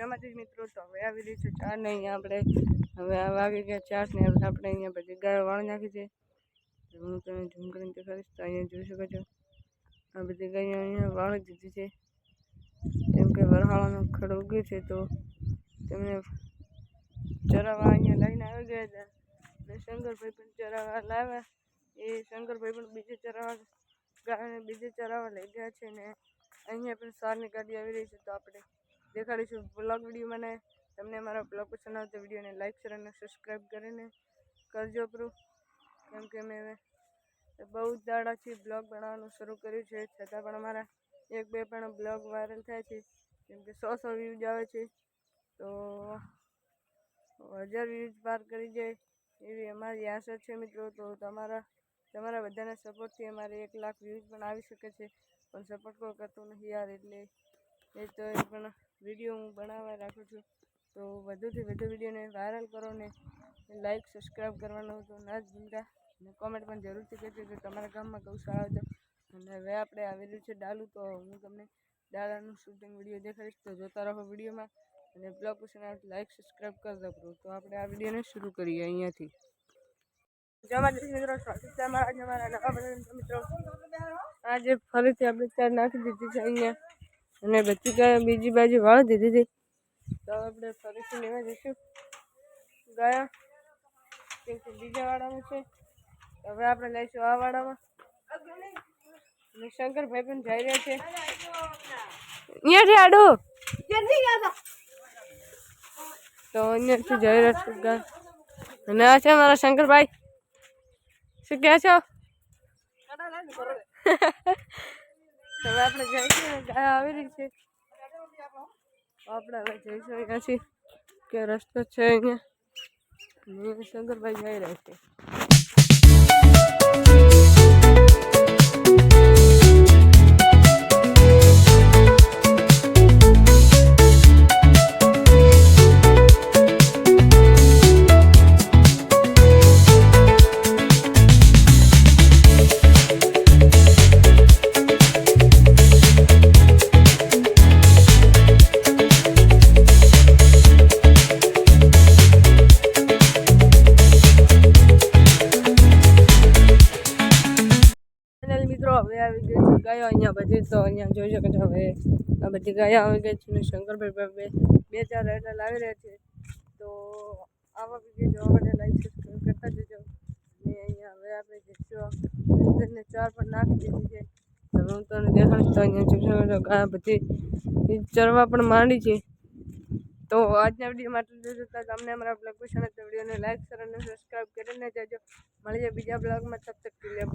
જમાતી મિત્રો તો હવે આવી રહી છે 4 ને અહીંયા આપણે હવે આ વાગી ગયા 4 ને હવે આપણે અહીંયા બધી ગાયો વાળી નાખી છે હું તમને ઝૂમ કરીને દેખાડીશ તો અહીંયા જોઈ શકો છો આ બધી ગાયો અહીંયા વાળી દીધી છે કેમ કે વરહાળાનો ખડ ઉગ્યો છે તો તેમને ચરાવવા અહીંયા લઈને આવી ગયા હતા અને શંકરભાઈ પણ ચરાવવા લાવ્યા એ શંકરભાઈ પણ બીજે ચરાવવા ગાયને બીજે ચરાવવા લઈ ગયા છે ને અહીંયા પણ સારની ગાડી આવી રહી છે તો આપણે દેખાડીશું બ્લોગ વિડીયો મને તમને અમારા બ્લોગ પસંદ આવે તો વિડીયોને લાઈક શેર અને સબસ્ક્રાઈબ કરીને કરજો પ્રૂફ કેમ કે મેં બહુ દાડાથી બ્લોગ બનાવવાનું શરૂ કર્યું છે છતાં પણ અમારા 1-2 પણ બ્લોગ વાયરલ થાય છે કેમ કે 100 વ્યૂઝ આવે છે તો 1000 વ્યૂઝ પાર કરી જાય એવી અમારી આશા છે મિત્રો તો તમારા બધાના સપોર્ટથી અમારે 1 લાખ વ્યૂઝ પણ આવી શકે છે પણ સપોર્ટ કોઈ કરતું નથી યાર એટલે એ તો એ પણ વિડીયો હું બનાવવા રાખું છું તો વધુથી વધુ વિડીયોને વાયરલ કરો ને લાઈક સબસ્ક્રાઈબ કરવાનું તો ના જ ભૂલતા અને કોમેન્ટ પણ જરૂરથી કહેજો કે તમારા ગામમાં ગૌશાળા હતો અને હવે આપણે આવેલું છે ડાલું તો હું તમને ડાલાનું શૂટિંગ વિડીયો દેખાડીશ તો જોતા રહો વિડીયોમાં અને બ્લોગ પસંદ આવે લાઈક સબસ્ક્રાઈબ કરી દો તો આપણે આ વિડીયોને શરૂ કરીએ અહીંયાથી મિત્રો મિત્રો આજે ફરીથી આપણે 4 નાખી દીધી છે અહીંયા અને બધી ગાયો બીજી બાજુ વાળી દીધી હતી તો આપણે ફરીથી લેવા જઈશું ગાયો કેમ કે બીજા વાડામાં છે હવે આપણે લઈશું આ વાડામાં અને શંકરભાઈ પણ જઈ રહ્યા છે અહીંયાથી આડું તો અહીંયાથી જઈ રહ્યા છે ગાય અને આ છે મારા શંકરભાઈ શું કહે છો હવે આપણે જઈશું ગાય આવી રહી છે આપણે હવે જઈશું અહીંયાથી કે રસ્તો છે અહીંયા શંકરભાઈ જઈ રહ્યા છે મિત્રો હવે આવી ગઈ છે ગાયો અહીંયા બધી તો અહીંયા જોઈ શકો છો હવે આ બધી ગાયો આવી ગઈ છે અને શંકરભાઈ 2-4 એટલે લાવી રહ્યા છે તો આવા વિડીયો જોવા માટે લાઈક સબસ્ક્રાઈબ કરતા જજો અને અહીંયા હવે આપણે જઈશું 4 પણ નાખી દીધી છે હવે હું તમને દેખાડીશ તો અહીંયા જોઈ શકો છો આ બધી ચરવા પણ માંડી છે તો આજના વિડીયો માટે તમને અમારા બ્લોગ પસંદ આવે તો વિડીયોને લાઈક શેર અને સબસ્ક્રાઈબ કરીને જજો મળીએ બીજા બ્લોગમાં તબ તક કે लिए